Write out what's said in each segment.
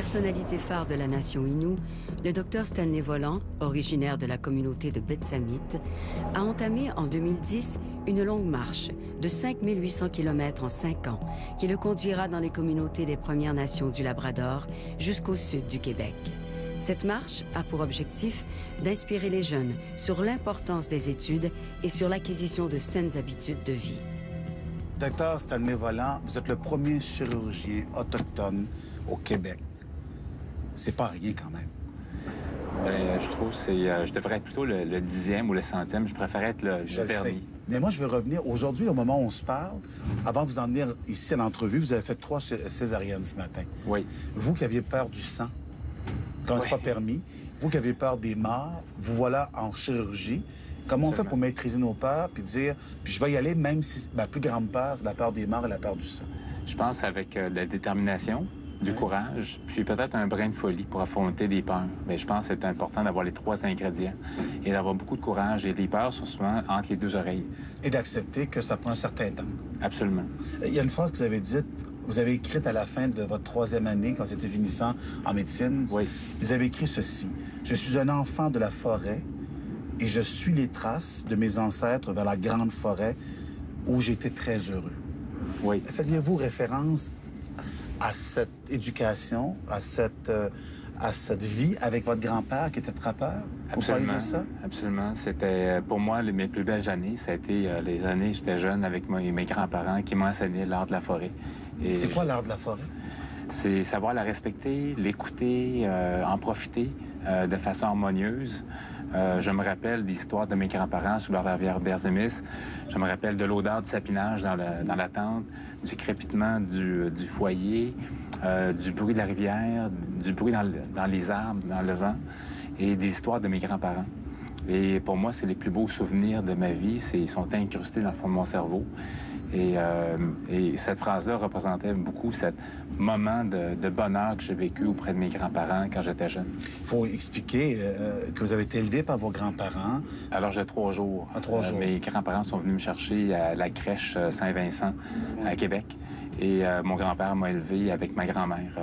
Personnalité phare de la nation Innu, le Dr Stanley Volant, originaire de la communauté de Betsamit, a entamé en 2010 une longue marche de 5800 km en 5 ans qui le conduira dans les communautés des Premières Nations du Labrador jusqu'au sud du Québec. Cette marche a pour objectif d'inspirer les jeunes sur l'importance des études et sur l'acquisition de saines habitudes de vie. Docteur Stanley Volant, vous êtes le premier chirurgien autochtone au Québec. C'est pas rien quand même. Bien, je trouve que je devrais être plutôt le 10e ou le 100e. Je préférais être le dernier. Mais moi, je veux revenir. Aujourd'hui, au moment où on se parle, avant de vous en venir ici à l'entrevue, vous avez fait 3 césariennes ce matin. Oui. Vous qui aviez peur du sang, quand c'est pas permis, vous qui avez peur des morts, vous voilà en chirurgie. Comment on fait pour maîtriser nos peurs puis dire, puis je vais y aller même si ma plus grande peur, c'est la peur des morts et la peur du sang? Je pense avec de la détermination, du courage, puis peut-être un brin de folie pour affronter des peurs. Mais je pense que c'est important d'avoir les 3 ingrédients et d'avoir beaucoup de courage. Et les peurs sont souvent entre les 2 oreilles. Et d'accepter que ça prend un certain temps. Absolument. Il y a une phrase que vous avez dite, vous avez écrite à la fin de votre 3e année, quand vous étiez finissant en médecine. Oui. Vous avez écrit ceci. « Je suis un enfant de la forêt et je suis les traces de mes ancêtres vers la grande forêt où j'étais très heureux. » Oui. Faisiez-vous référence à cette éducation, à cette vie avec votre grand-père qui était trappeur? Absolument. Vous parlez de ça? Absolument. C'était, pour moi, mes plus belles années. Ça a été les années où j'étais jeune avec mes grands-parents qui m'ont enseigné l'art de la forêt. C'est quoi l'art de la forêt? C'est savoir la respecter, l'écouter, en profiter de façon harmonieuse. Je me rappelle des histoires de mes grands-parents sur la rivière Berzemis. Je me rappelle de l'odeur du sapinage dans la tente, du crépitement du foyer, du bruit de la rivière, du bruit dans les arbres, dans le vent, et des histoires de mes grands-parents. Et pour moi, c'est les plus beaux souvenirs de ma vie. Ils sont incrustés dans le fond de mon cerveau. Et cette phrase-là représentait beaucoup ce moment de bonheur que j'ai vécu auprès de mes grands-parents quand j'étais jeune. Il faut expliquer que vous avez été élevé par vos grands-parents. Alors, j'ai 3 jours. À 3 jours. Mes grands-parents sont venus me chercher à la crèche Saint-Vincent à Québec. Et mon grand-père m'a élevé avec ma grand-mère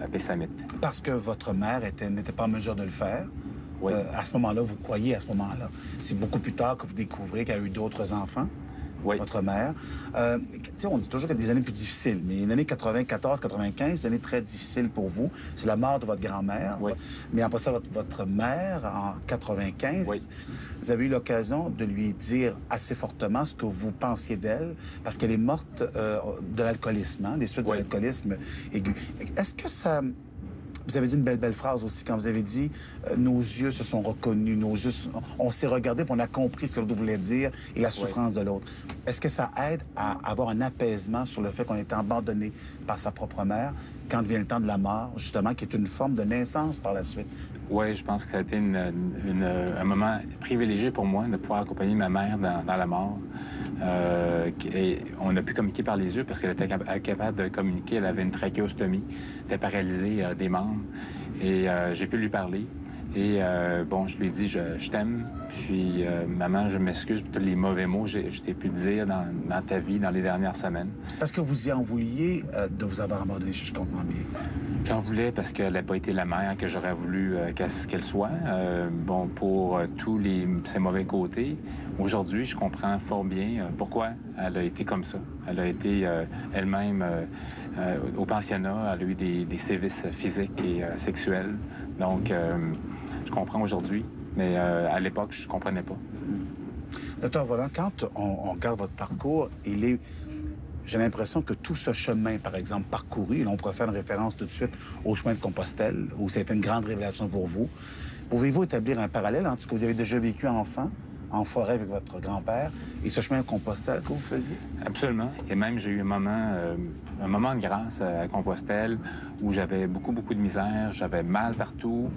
à Bessamit. Parce que votre mère n'était pas en mesure de le faire. Oui. À ce moment-là, vous croyez à ce moment-là. C'est beaucoup plus tard que vous découvrez qu'il y a eu d'autres enfants. Oui. Votre mère. On dit toujours qu'il y a des années plus difficiles, mais une année 94-95, c'est une année très difficile pour vous. C'est la mort de votre grand-mère. Oui. Mais en passant votre mère, en 95, oui. Vous avez eu l'occasion de lui dire assez fortement ce que vous pensiez d'elle, parce qu'elle est morte de l'alcoolisme, des suites de l'alcoolisme aigu. Est-ce que ça... Vous avez dit une belle phrase aussi quand vous avez dit nos yeux se sont reconnus, on s'est regardé, puis on a compris ce que l'autre voulait dire et la souffrance de l'autre. Est-ce que ça aide à avoir un apaisement sur le fait qu'on est abandonné par sa propre mère quand vient le temps de la mort, justement, qui est une forme de naissance par la suite? Oui, je pense que ça a été un moment privilégié pour moi de pouvoir accompagner ma mère dans la mort. Et on a pu communiquer par les yeux parce qu'elle était capable de communiquer. Elle avait une trachéostomie, elle était paralysée des membres. Et j'ai pu lui parler. Et je lui ai dit, je t'aime. Puis, maman, je m'excuse pour tous les mauvais mots que je t'ai pu dire dans ta vie, dans les dernières semaines. Parce que vous y en vouliez de vous avoir abandonné, je comprends bien. J'en voulais parce qu'elle n'a pas été la mère que j'aurais voulu qu'elle soit. Pour tous ses mauvais côtés. Aujourd'hui, je comprends fort bien pourquoi elle a été comme ça. Elle a été elle-même au pensionnat. Elle a eu des sévices physiques et sexuels. Donc, je comprends aujourd'hui, mais à l'époque, je ne comprenais pas. Docteur Volant, quand on regarde votre parcours, j'ai l'impression que tout ce chemin, par exemple, parcouru, et là, on pourrait faire une référence tout de suite au chemin de Compostelle, où c'était une grande révélation pour vous. Pouvez-vous établir un parallèle entre ce que vous avez déjà vécu enfant, en forêt avec votre grand-père, et ce chemin de Compostelle que vous faisiez? Absolument. Et même, j'ai eu un moment de grâce à Compostelle où j'avais beaucoup de misère, j'avais mal partout,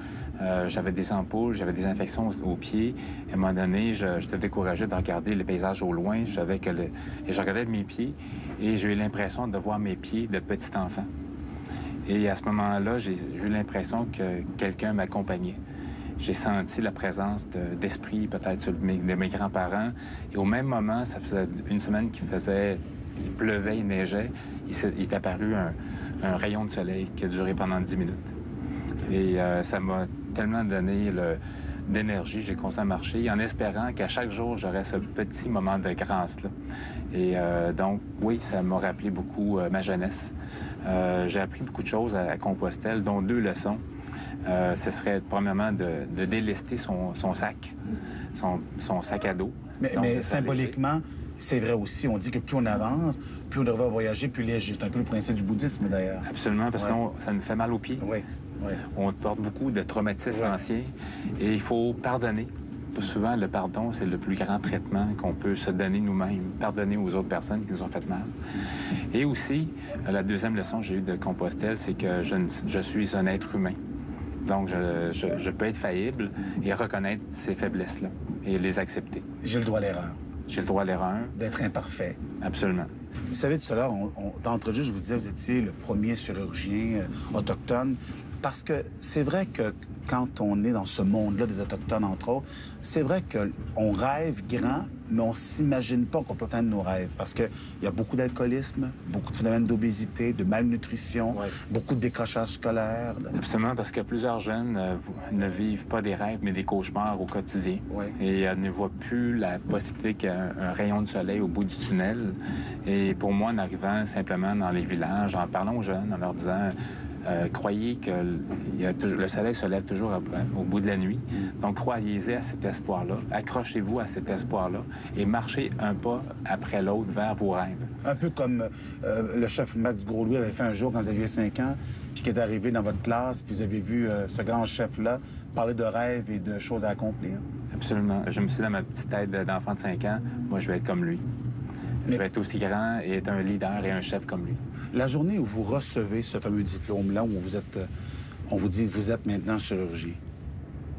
j'avais des ampoules, j'avais des infections aux pieds. Et à un moment donné, j'étais découragé de regarder les paysages au loin. Et je regardais mes pieds et j'ai eu l'impression de voir mes pieds de petit enfant. Et à ce moment-là, j'ai eu l'impression que quelqu'un m'accompagnait. J'ai senti la présence d'esprit peut-être de mes grands-parents. Et au même moment, ça faisait une semaine il pleuvait, il neigeait. Il est apparu un rayon de soleil qui a duré pendant 10 minutes. Et ça m'a tellement donné d'énergie. J'ai continué à marcher en espérant qu'à chaque jour, j'aurais ce petit moment de grâce-là. Et donc, oui, ça m'a rappelé beaucoup ma jeunesse. J'ai appris beaucoup de choses à Compostelle, dont 2 leçons. Ce serait, premièrement, de délester son sac, son sac à dos. Mais symboliquement, c'est vrai aussi, on dit que plus on avance, plus on devrait voyager, plus léger. C'est un peu le principe du bouddhisme, d'ailleurs. Absolument, parce que sinon, ça nous fait mal aux pieds. Oui, oui. On porte beaucoup de traumatismes anciens et il faut pardonner. Souvent, le pardon, c'est le plus grand traitement qu'on peut se donner nous-mêmes, pardonner aux autres personnes qui nous ont fait mal. Et aussi, la deuxième leçon que j'ai eue de Compostelle, c'est que je suis un être humain. Donc, je peux être faillible et reconnaître ces faiblesses-là et les accepter. J'ai le droit à l'erreur. J'ai le droit à l'erreur. D'être imparfait. Absolument. Vous savez, tout à l'heure, d'entrejeu, je vous disais, vous étiez le premier chirurgien autochtone. Parce que c'est vrai que quand on est dans ce monde-là des Autochtones, entre autres, c'est vrai qu'on rêve grand, mais on s'imagine pas qu'on peut atteindre nos rêves. Parce qu'il y a beaucoup d'alcoolisme, beaucoup de phénomènes d'obésité, de malnutrition, beaucoup de décrochage scolaire. Absolument, parce que plusieurs jeunes ne vivent pas des rêves, mais des cauchemars au quotidien. Et ne voient plus la possibilité qu'il y ait un rayon de soleil au bout du tunnel. Et pour moi, en arrivant simplement dans les villages, en parlant aux jeunes, en leur disant... croyez que le soleil se lève toujours au bout de la nuit. Donc, croyez-y à cet espoir-là. Accrochez-vous à cet espoir-là et marchez un pas après l'autre vers vos rêves. Un peu comme le chef Max Gros-Louis avait fait un jour quand vous aviez 5 ans, puis qui est arrivé dans votre classe, puis vous avez vu ce grand chef-là parler de rêves et de choses à accomplir. Absolument. Je me suis dit dans ma petite tête d'enfant de 5 ans, moi, je vais être comme lui. Je vais être aussi grand et être un leader et un chef comme lui. La journée où vous recevez ce fameux diplôme-là, où on vous dit que vous êtes maintenant chirurgien,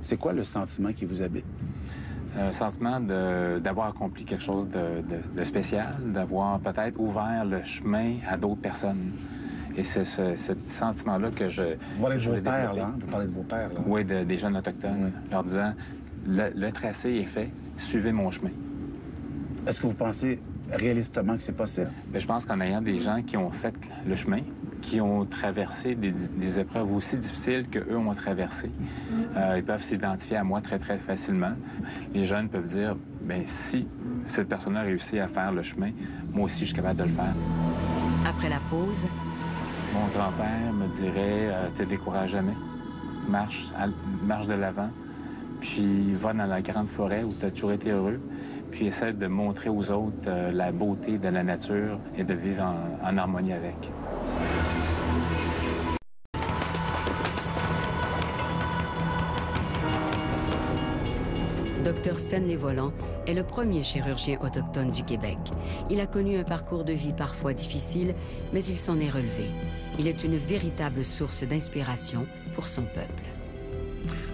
c'est quoi le sentiment qui vous habite? Un sentiment d'avoir accompli quelque chose de spécial, d'avoir peut-être ouvert le chemin à d'autres personnes. Et c'est ce sentiment-là que je... Vous parlez de vos pères, là? Vous parlez de vos pères, là? Oui, des jeunes autochtones, leur disant, le tracé est fait, suivez mon chemin. Est-ce que vous pensez réalistement que c'est possible? Bien, je pense qu'en ayant des gens qui ont fait le chemin, qui ont traversé des épreuves aussi difficiles qu'eux ont traversées, ils peuvent s'identifier à moi très, très facilement. Les jeunes peuvent dire, bien, si cette personne a réussi à faire le chemin, moi aussi, je suis capable de le faire. Après la pause... Mon grand-père me dirait, te décourage jamais. Marche de l'avant, puis va dans la grande forêt où tu as toujours été heureux. Puis essaie de montrer aux autres la beauté de la nature et de vivre en harmonie avec. Dr Stanley Volant est le premier chirurgien autochtone du Québec. Il a connu un parcours de vie parfois difficile, mais il s'en est relevé. Il est une véritable source d'inspiration pour son peuple.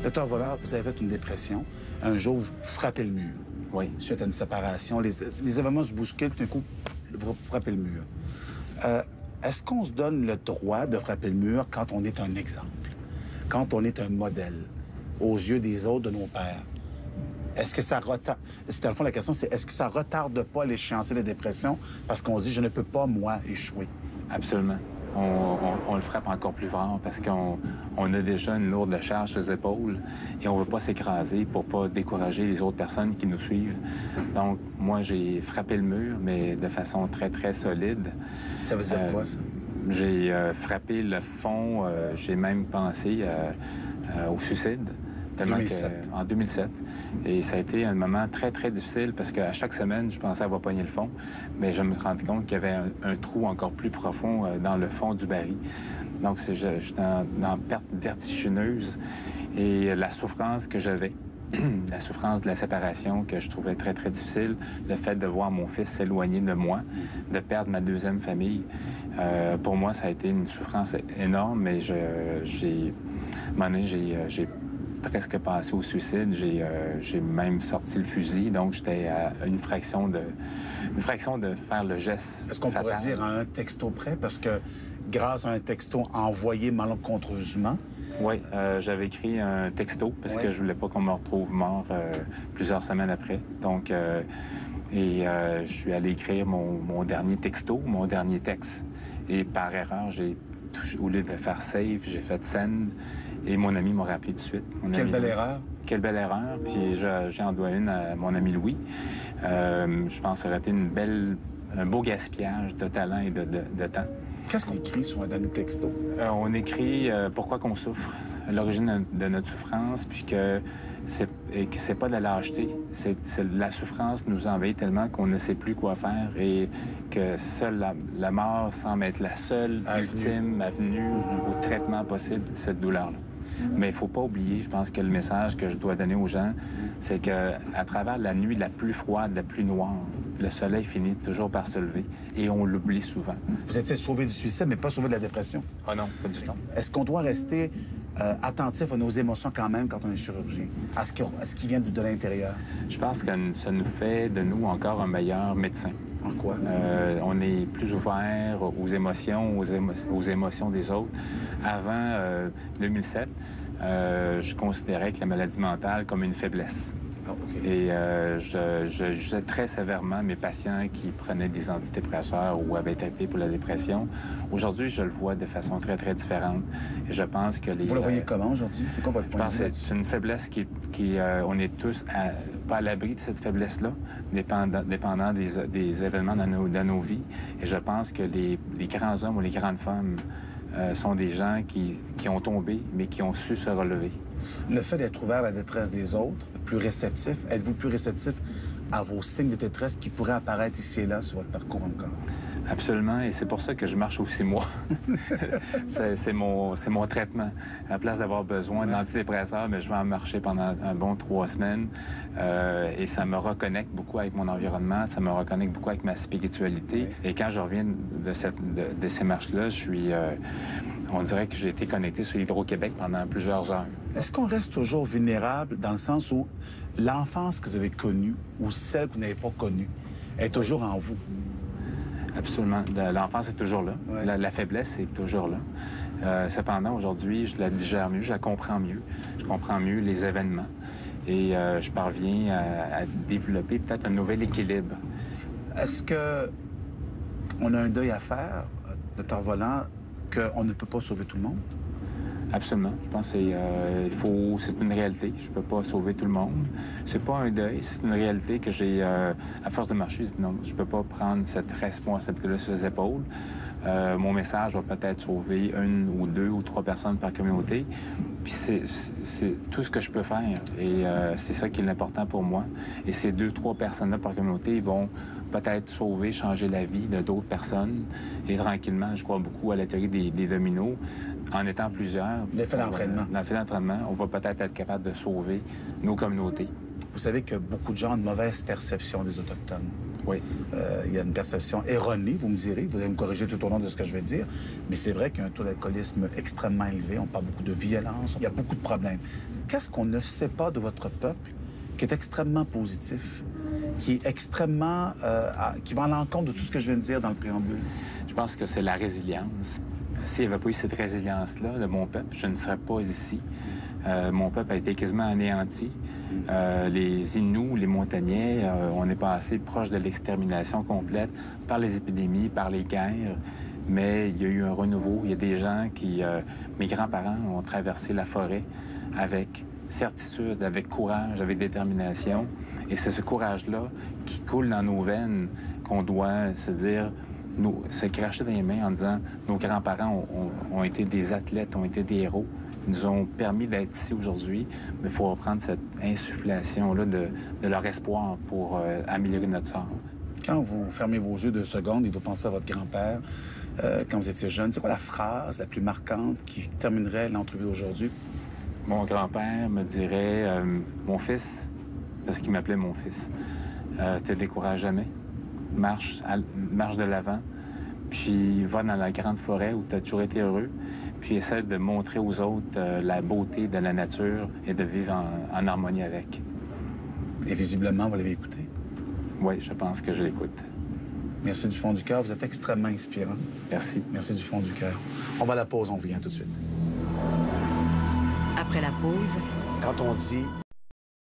Dr Volant, vous avez fait une dépression. Un jour, vous frappez le mur. Oui. Suite à une séparation, les événements se bousculent, puis d'un coup, vous frappez le mur. Est-ce qu'on se donne le droit de frapper le mur quand on est un exemple, quand on est un modèle aux yeux des autres, de nos pères? Est-ce que ça retarde... Dans le fond, la question, c'est est-ce que ça retarde pas l'échéancier de la dépression parce qu'on se dit, je ne peux pas, moi, échouer? Absolument. On le frappe encore plus fort parce qu'on a déjà une lourde charge sur les épaules et on ne veut pas s'écraser pour pas décourager les autres personnes qui nous suivent. Donc, moi, j'ai frappé le mur, mais de façon très, très solide. Ça veut dire quoi, ça? J'ai frappé le fond. J'ai même pensé au suicide. 2007. En 2007. Et ça a été un moment très, très difficile parce qu'à chaque semaine, je pensais avoir pogné le fond, mais je me rendais compte qu'il y avait un trou encore plus profond dans le fond du baril. Donc, j'étais dans perte vertigineuse et la souffrance que j'avais, la souffrance de la séparation que je trouvais très, très difficile, le fait de voir mon fils s'éloigner de moi, de perdre ma deuxième famille, pour moi, ça a été une souffrance énorme, mais à un moment donné, j'ai presque passé au suicide. J'ai même sorti le fusil, donc j'étais à une fraction de faire le geste. Est-ce qu'on pourrait dire à un texto près? Parce que grâce à un texto envoyé malencontreusement... Oui, j'avais écrit un texto parce que je voulais pas qu'on me retrouve mort plusieurs semaines après. Donc, je suis allé écrire mon dernier texto, mon dernier texte. Et par erreur, au lieu de faire save, j'ai fait send. Et mon ami m'a rappelé tout de suite. Quelle belle erreur. Quelle belle erreur. Puis j'en dois une à mon ami Louis. Je pense que ça aurait été un beau gaspillage de talent et de temps. Qu'est-ce qu'on écrit sur un dernier texto? On écrit pourquoi qu'on souffre, l'origine de notre souffrance, puis que c'est pas de la lâcheté. La souffrance nous envahit tellement qu'on ne sait plus quoi faire et que seule la mort semble être la seule ultime avenue au traitement possible de cette douleur-là. Mais il ne faut pas oublier, je pense que le message que je dois donner aux gens, c'est qu'à travers la nuit la plus froide, la plus noire, le soleil finit toujours par se lever et on l'oublie souvent. Vous étiez sauvé du suicide, mais pas sauvé de la dépression. Ah non, pas du tout. Est-ce qu'on doit rester attentif à nos émotions quand même quand on est chirurgien, à ce qui vient de l'intérieur? Je pense que ça nous fait de nous encore un meilleur médecin. En quoi? On est plus ouvert aux émotions, aux émotions des autres. Avant 2007, je considérais que la maladie mentale comme une faiblesse. Oh, okay. Et je jugeais très sévèrement mes patients qui prenaient des antidépresseurs ou avaient été traités pour la dépression. Aujourd'hui, je le vois de façon très, très différente. Et je pense que les... Vous le voyez comment aujourd'hui? C'est quoi votre point de vue? Je pense que c'est une faiblesse on est tous pas à l'abri de cette faiblesse-là, dépendant des événements dans nos vies. Et je pense que les grands hommes ou les grandes femmes sont des gens qui ont tombé, mais qui ont su se relever. Le fait d'être ouvert à la détresse des autres, plus réceptif, êtes-vous plus réceptif à vos signes de détresse qui pourraient apparaître ici et là sur votre parcours encore? Absolument, et c'est pour ça que je marche aux 6 mois. c'est mon traitement. À la place d'avoir besoin d'antidépresseurs, mais je vais en marcher pendant un bon 3 semaines. Et ça me reconnecte beaucoup avec mon environnement, ça me reconnecte beaucoup avec ma spiritualité. Oui. Et quand je reviens de ces marches-là, on dirait que j'ai été connecté sur Hydro-Québec pendant plusieurs heures. Est-ce qu'on reste toujours vulnérable dans le sens où l'enfance que vous avez connue ou celle que vous n'avez pas connue est toujours en vous? Absolument. L'enfance est toujours là. Oui. La faiblesse est toujours là. Cependant, aujourd'hui, je la digère mieux, je la comprends mieux. Je comprends mieux les événements. Et je parviens à développer peut-être un nouvel équilibre. Est-ce qu'on a un deuil à faire, Dr. Volant, qu'on ne peut pas sauver tout le monde? Absolument. Je pense que c'est une réalité. Je ne peux pas sauver tout le monde. C'est pas un deuil, c'est une réalité que j'ai, à force de marcher, je dis non, je ne peux pas prendre cette responsabilité-là sur les épaules. Mon message va peut-être sauver 1 ou 2 ou 3 personnes par communauté. Puis c'est tout ce que je peux faire. Et c'est ça qui est l'important pour moi. Et ces 2-3 personnes-là par communauté vont peut-être sauver, changer la vie de d'autres personnes. Et tranquillement, je crois beaucoup à la théorie des dominos. En étant plusieurs... L'effet d'entraînement. L'effet d'entraînement, on va peut-être être capable de sauver nos communautés. Vous savez que beaucoup de gens ont une mauvaise perception des Autochtones. Oui. Il y a une perception erronée, vous me direz. Vous allez me corriger tout au long de ce que je vais dire. Mais c'est vrai qu'il y a un taux d'alcoolisme extrêmement élevé. On parle beaucoup de violence. Il y a beaucoup de problèmes. Qu'est-ce qu'on ne sait pas de votre peuple qui est extrêmement positif, qui est extrêmement... qui va à l'encontre de tout ce que je viens de dire dans le préambule? Je pense que c'est la résilience. S'il n'y avait pas eu cette résilience-là de mon peuple, je ne serais pas ici. Mon peuple a été quasiment anéanti. Les Inuits, les Montagnais, on est passé proche de l'extermination complète par les épidémies, par les guerres. Mais il y a eu un renouveau. Il y a des gens mes grands-parents ont traversé la forêt avec certitude, avec courage, avec détermination. Et c'est ce courage-là qui coule dans nos veines qu'on doit se dire... se cracher dans les mains en disant nos grands-parents ont été des athlètes, ont été des héros. Ils nous ont permis d'être ici aujourd'hui, mais il faut reprendre cette insufflation-là de leur espoir pour améliorer notre sort. Quand vous fermez vos yeux 2 secondes et vous pensez à votre grand-père, quand vous étiez jeune, c'est quoi la phrase la plus marquante qui terminerait l'entrevue d'aujourd'hui? Mon grand-père me dirait « Mon fils », parce qu'il m'appelait mon fils, « te décourage jamais. Marche de l'avant, puis va dans la grande forêt où tu as toujours été heureux, puis essaie de montrer aux autres la beauté de la nature et de vivre en harmonie avec. » Et visiblement, vous l'avez écouté? Oui, je pense que je l'écoute. Merci du fond du cœur. Vous êtes extrêmement inspirant. Merci. Merci du fond du cœur. On va à la pause, on revient tout de suite. Après la pause... Quand on dit